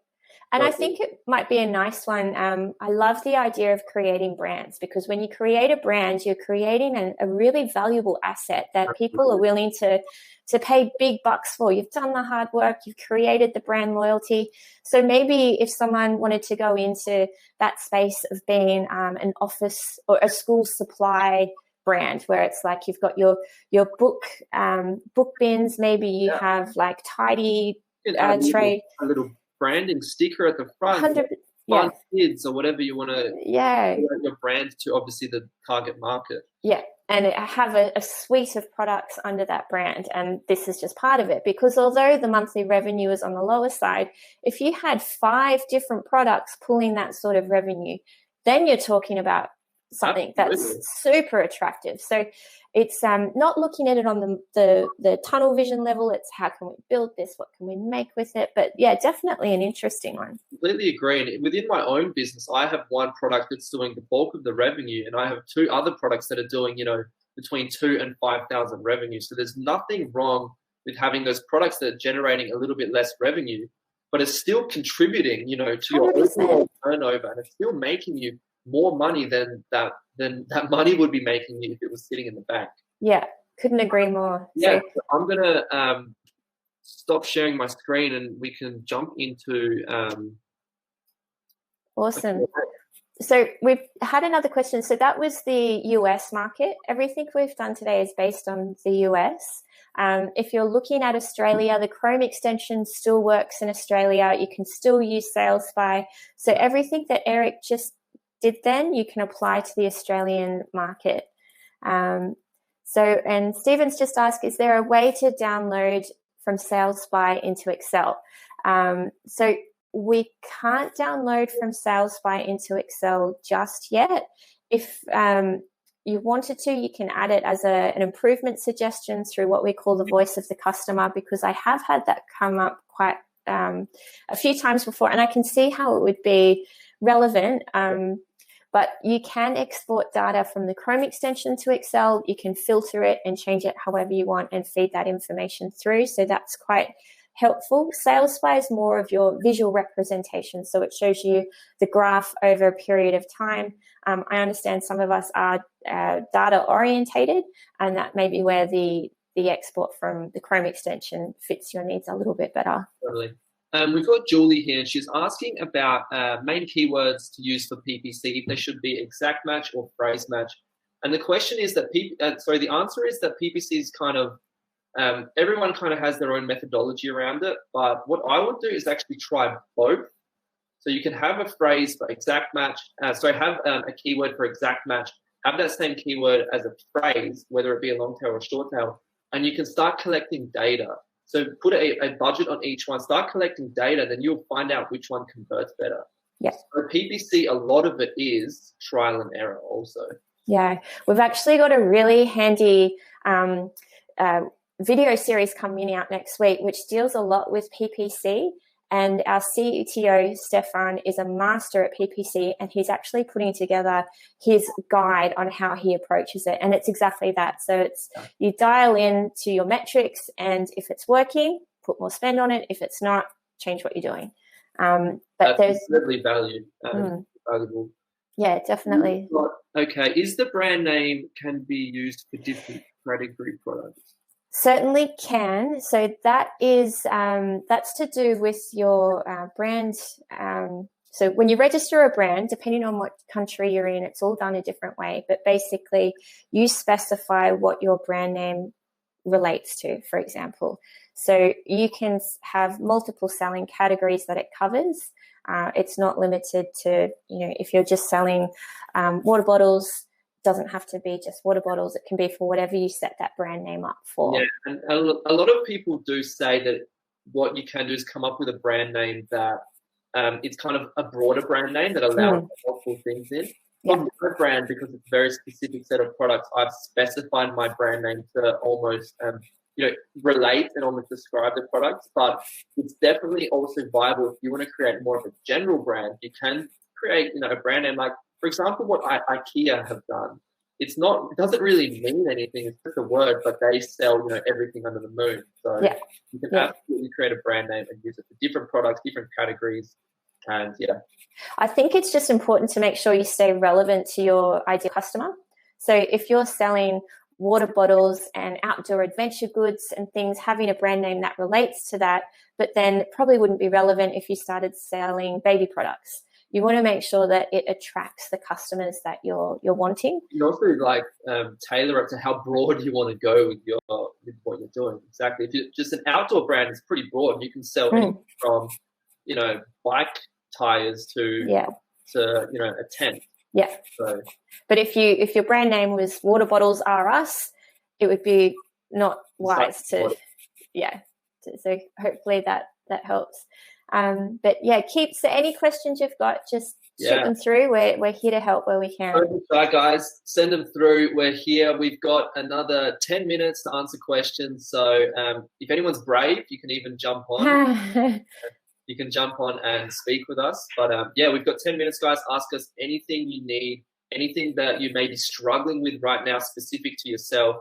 And I think it might be a nice one. I love the idea of creating brands, because when you create a brand, you're creating a really valuable asset that people are willing to pay big bucks for. You've done the hard work. You've created the brand loyalty. So maybe if someone wanted to go into that space of being an office or a school supply brand, where it's like you've got your book bins, maybe you have like tidy tray. A little branding sticker at the front, fun kids or whatever you want to your brand to, obviously the target market. Yeah, and have a suite of products under that brand, and this is just part of it, because although the monthly revenue is on the lower side, if you had 5 different products pulling that sort of revenue, then you're talking about something that's super attractive. So it's not looking at it on the tunnel vision level. It's how can we build this? What can we make with it? But yeah, definitely an interesting one. Completely agree. And within my own business, I have one product that's doing the bulk of the revenue, and I have 2 other products that are doing, between 2,000 and 5,000 revenue. So there's nothing wrong with having those products that are generating a little bit less revenue, but it's still contributing, you know, to your 100%. overall turnover, and it's still making you more money than that money would be making you if it was sitting in the bank. Yeah, couldn't agree more. Yeah, so I'm gonna stop sharing my screen and we can jump into. Awesome. So we've had another question. So that was the US market. Everything we've done today is based on the US. If you're looking at Australia, the Chrome extension still works in Australia. You can still use SalesBuy. So everything that Eric just did then, you can apply to the Australian market. And Stephen's just asked, is there a way to download from SalesBuy into Excel? So we can't download from SalesBuy into Excel just yet. If you wanted to, you can add it as an improvement suggestion through what we call the voice of the customer, because I have had that come up quite a few times before, and I can see how it would be relevant. But you can export data from the Chrome extension to Excel. You can filter it and change it however you want and feed that information through. So that's quite helpful. SalesBuy is more of your visual representation. So it shows you the graph over a period of time. I understand some of us are data orientated, and that may be where the export from the Chrome extension fits your needs a little bit better. Totally. We've got Julie here, and she's asking about main keywords to use for PPC, if they should be exact match or phrase match. And the question is that the answer is that PPC is kind of everyone kind of has their own methodology around it. But what I would do is actually try both. So you can have a phrase for exact match. Have a keyword for exact match. Have that same keyword as a phrase, whether it be a long tail or a short tail, and you can start collecting data. So put a budget on each one, start collecting data, then you'll find out which one converts better. Yes. So PPC, a lot of it is trial and error also. Yeah, we've actually got a really handy video series coming out next week, which deals a lot with PPC. And our CTO, Stefan, is a master at PPC, and he's actually putting together his guide on how he approaches it. And it's exactly that. So it's you dial in to your metrics, and if it's working, put more spend on it. If it's not, change what you're doing. But there's really valuable. Yeah, definitely. Okay, is the brand name can be used for different category products? Certainly can. So that is that's to do with your brand. So when you register a brand, depending on what country you're in, it's all done a different way. But basically, you specify what your brand name relates to, for example. So you can have multiple selling categories that it covers. It's not limited to, if you're just selling water bottles, doesn't have to be just water bottles. It can be for whatever you set that brand name up for. Yeah, and a lot of people do say that what you can do is come up with a brand name that it's kind of a broader brand name that allows multiple things in. For my brand, because it's a very specific set of products, I've specified my brand name to almost relate and almost describe the products. But it's definitely also viable if you want to create more of a general brand. You can create a brand name like, for example, what IKEA have done. It doesn't really mean anything. It's just a word, but they sell everything under the moon. So you can absolutely create a brand name and use it for different products, different categories, and I think it's just important to make sure you stay relevant to your ideal customer. So if you're selling water bottles and outdoor adventure goods and things, having a brand name that relates to that, but then probably wouldn't be relevant if you started selling baby products. You want to make sure that it attracts the customers that you're wanting. You also tailor it to how broad you want to go with what you're doing. Exactly. If you're just an outdoor brand, it's pretty broad. You can sell anything from bike tires to a tent. Yeah. So, but if your brand name was Water Bottles Are Us, it would be not wise to. So hopefully that helps. But any questions you've got, just shoot them through. We're here to help where we can. Right, guys, send them through. We're here. We've got another 10 minutes to answer questions. So if anyone's brave, you can even jump on. You can jump on and speak with us. But we've got 10 minutes, guys. Ask us anything you need, anything that you may be struggling with right now, specific to yourself.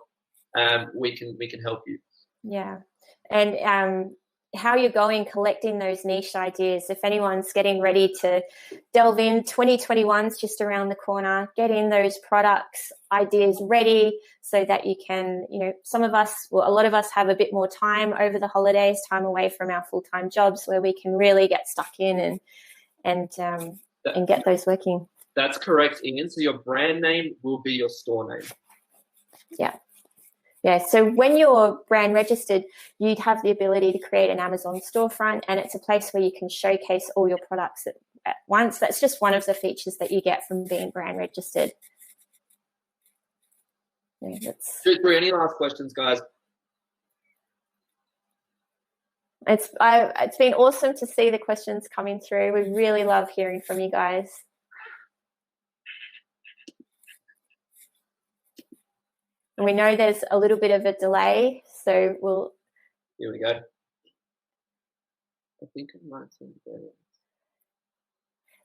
We can help you. Yeah, and how you're going, collecting those niche ideas. If anyone's getting ready to delve in, 2021's just around the corner, getting those products ideas ready so that you can, some of us, well, a lot of us have a bit more time over the holidays, time away from our full-time jobs, where we can really get stuck in and get those working. That's correct, Ian. So your brand name will be your store name. Yeah, so when you're brand registered, you'd have the ability to create an Amazon storefront, and it's a place where you can showcase all your products at once. That's just one of the features that you get from being brand registered. Any last questions, guys? It's been awesome to see the questions coming through. We really love hearing from you guys. And we know there's a little bit of a delay, so we'll... Here we go. I think it might seem better.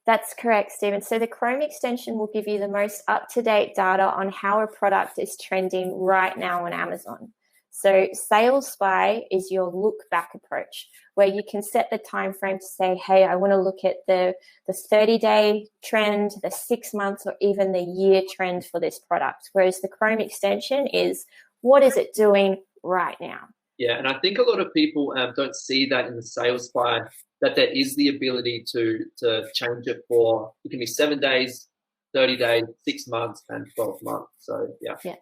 That's correct, Stephen. So the Chrome extension will give you the most up-to-date data on how a product is trending right now on Amazon. So Sales Spy is your look-back approach, where you can set the time frame to say, hey, I want to look at the 30-day trend, the 6 months, or even the year trend for this product. Whereas the Chrome extension is, what is it doing right now? Yeah, and I think a lot of people don't see that in the Sales Spy, that there is the ability to change it for, it can be 7 days, 30 days, 6 months, and 12 months. So, yeah.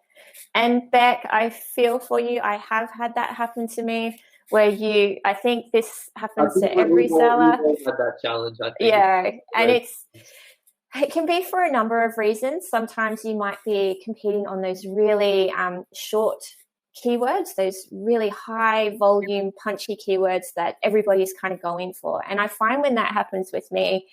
And Beck, I feel for you. I have had that happen to me, where I think this happens to every seller. We all had that challenge, I think. Yeah, and it can be for a number of reasons. Sometimes you might be competing on those really short keywords, those really high volume, punchy keywords that everybody's kind of going for. And I find when that happens with me,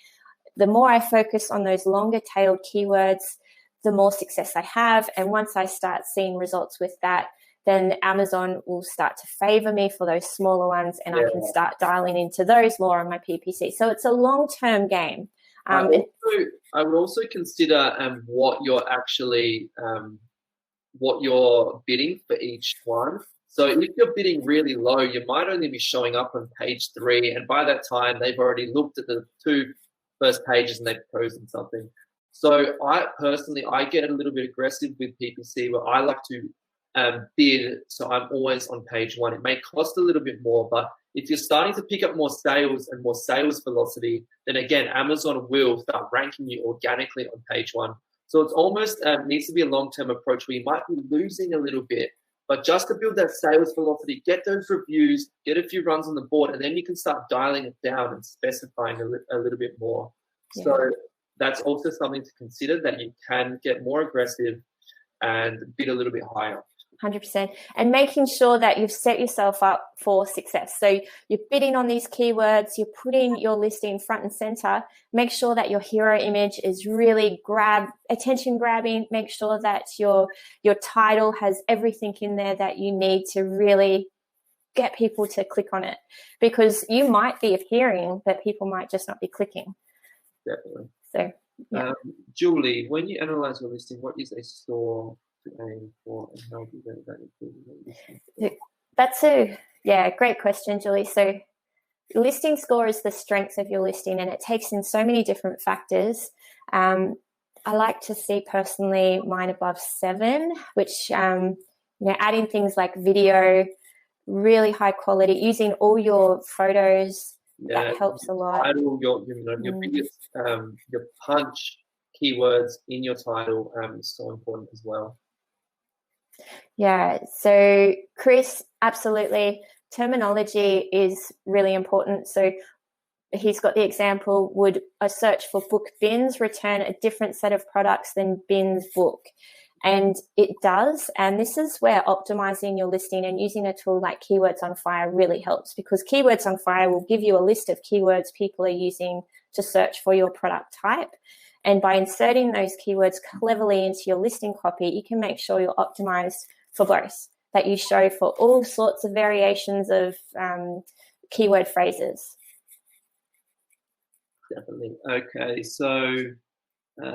the more I focus on those longer tailed keywords, the more success I have. And once I start seeing results with that, then Amazon will start to favor me for those smaller ones, and I can start dialing into those more on my PPC. So it's a long-term game. I would also consider what you're actually what you're bidding for each one. So if you're bidding really low, you might only be showing up on page 3, and by that time they've already looked at the 2 first pages and they've chosen something. So I get a little bit aggressive with PPC, where I like to bid, so I'm always on page 1. It may cost a little bit more, but if you're starting to pick up more sales and more sales velocity, then again, Amazon will start ranking you organically on page 1. So it's almost needs to be a long-term approach where you might be losing a little bit, but just to build that sales velocity, get those reviews, get a few runs on the board, and then you can start dialing it down and specifying a little bit more. Yeah. So that's also something to consider, that you can get more aggressive and bid a little bit higher. 100%. And making sure that you've set yourself up for success. So you're bidding on these keywords, you're putting your listing front and center. Make sure that your hero image is really attention grabbing. Make sure that your title has everything in there that you need to really get people to click on it, because you might be hearing, but people might just not be clicking. Definitely. So, yeah. Julie, when you analyze your listing, what is a store to aim for, and how do that include your listing? That's a great question, Julie. So listing score is the strength of your listing, and it takes in so many different factors. I like to see personally mine above 7, which adding things like video, really high quality, using all your photos. That helps a lot. Title, your biggest, your punch keywords in your title is so important as well. Yeah. So Chris, absolutely. Terminology is really important. So he's got the example, would a search for book bins return a different set of products than bins book? And it does. And this is where optimizing your listing and using a tool like Keywords on Fire really helps, because Keywords on Fire will give you a list of keywords people are using to search for your product type. And by inserting those keywords cleverly into your listing copy, you can make sure you're optimized for both, that you show for all sorts of variations of keyword phrases. Definitely. Okay. So,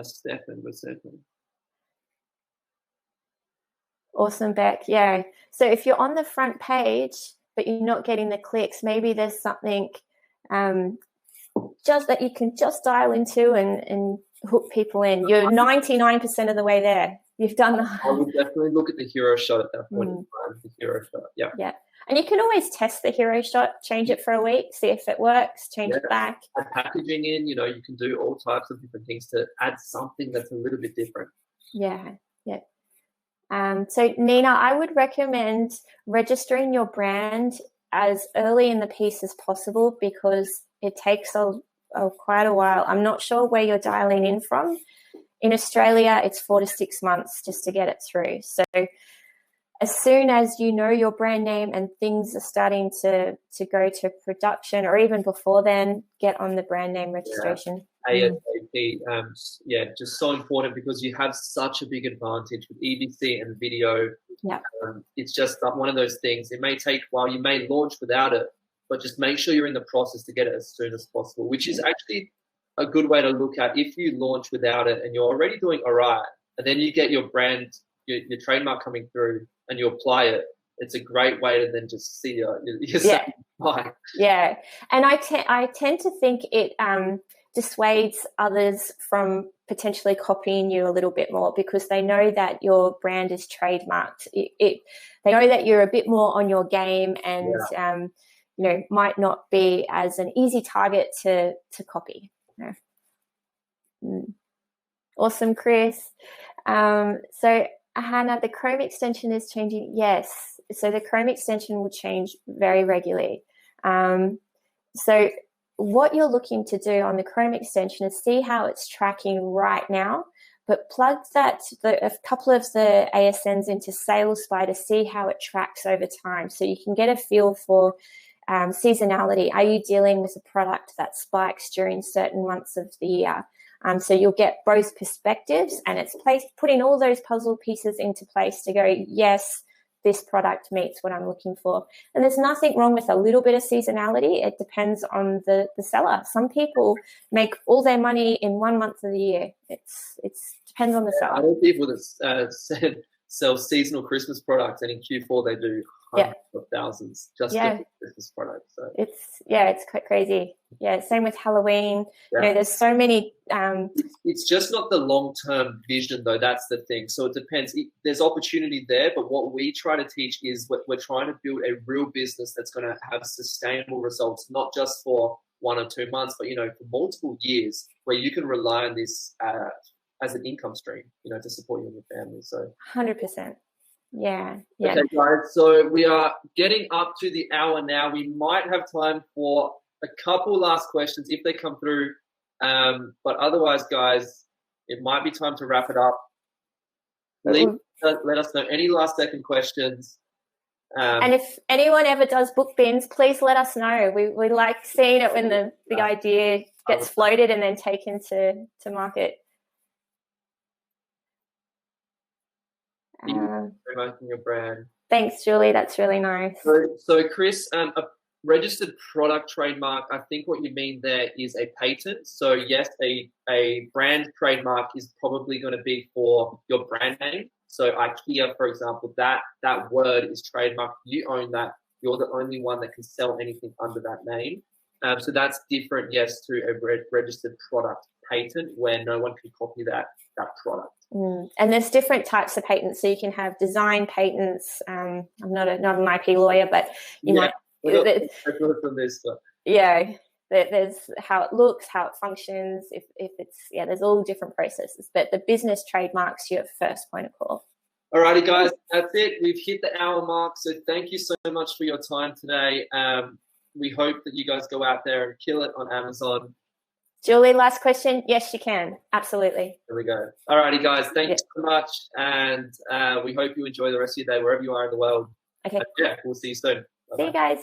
Stefan. Awesome, Beck. Yeah. So if you're on the front page, but you're not getting the clicks. Maybe there's something just that you can just dial into and hook people in. You're 99% of the way there. You've done the. I would definitely look at the hero shot at that point in time. The hero shot, yeah. Yeah. And you can always test the hero shot, change it for a week, see if it works, change it back. Add packaging in, you can do all types of different things to add something that's a little bit different. Yeah. So Nina, I would recommend registering your brand as early in the piece as possible, because it takes quite a while. I'm not sure where you're dialing in from. In Australia, it's 4 to 6 months just to get it through. So as soon as you know your brand name and things are starting to go to production, or even before then, get on the brand name registration. ASAP. Just so important, because you have such a big advantage with EBC and video. Yeah. It's just one of those things. It may take a while. You may launch without it, but just make sure you're in the process to get it as soon as possible, which is actually a good way to look at. If you launch without it and you're already doing all right, and then you get your brand, your trademark coming through, and you apply it, it's a great way to then just see your Yeah. And I tend to think it dissuades others from potentially copying you a little bit more, because they know that your brand is trademarked. They know that you're a bit more on your game, and might not be as an easy target to copy. Awesome, Chris. So Hannah, the Chrome extension is changing. Yes. So the Chrome extension will change very regularly. So what you're looking to do on the Chrome extension is see how it's tracking right now, but plug a couple of the ASNs into SalesSpy to see how it tracks over time, so you can get a feel for seasonality. Are you dealing with a product that spikes during certain months of the year? So you'll get both perspectives, and it's putting all those puzzle pieces into place to go, yes, this product meets what I'm looking for. And there's nothing wrong with a little bit of seasonality. It depends on the seller. Some people make all their money in 1 month of the year. It depends on the seller. I know people that sell seasonal Christmas products, and in Q4 they do hundreds of thousands just for Christmas products. So it's quite crazy. Yeah, same with Halloween. Yeah. There's so many. It's just not the long-term vision, though. That's the thing. So it depends. There's opportunity there, but what we try to teach is we're trying to build a real business that's going to have sustainable results, not just for 1 or 2 months, but for multiple years, where you can rely on this as an income stream, to support you and your family. So 100%. Yeah. Okay, guys. So we are getting up to the hour now. We might have time for a couple last questions if they come through. But otherwise, guys, it might be time to wrap it up. Let us know any last second questions. And if anyone ever does book bins, please let us know. We like seeing it when the idea gets floated and then taken to market. Promoting your brand. Thanks, Julie. That's really nice. So Chris, a registered product trademark, I think what you mean there is a patent. So yes, a brand trademark is probably going to be for your brand name. So IKEA, for example, that word is trademarked. You own that. You're the only one that can sell anything under that name. So that's different, yes, to a registered product patent, where no one can copy that product. And there's different types of patents. So you can have design patents. I'm not an IP lawyer, but you might. There's how it looks, how it functions. If it's there's all different processes. But the business trademarks your first point of call. Alrighty, guys, that's it. We've hit the hour mark. So thank you so much for your time today. We hope that you guys go out there and kill it on Amazon. Julie, last question. Yes, you can. Absolutely. There we go. Alrighty, guys. Thank you so much. And we hope you enjoy the rest of your day wherever you are in the world. Okay. We'll see you soon. Bye-bye. See you guys.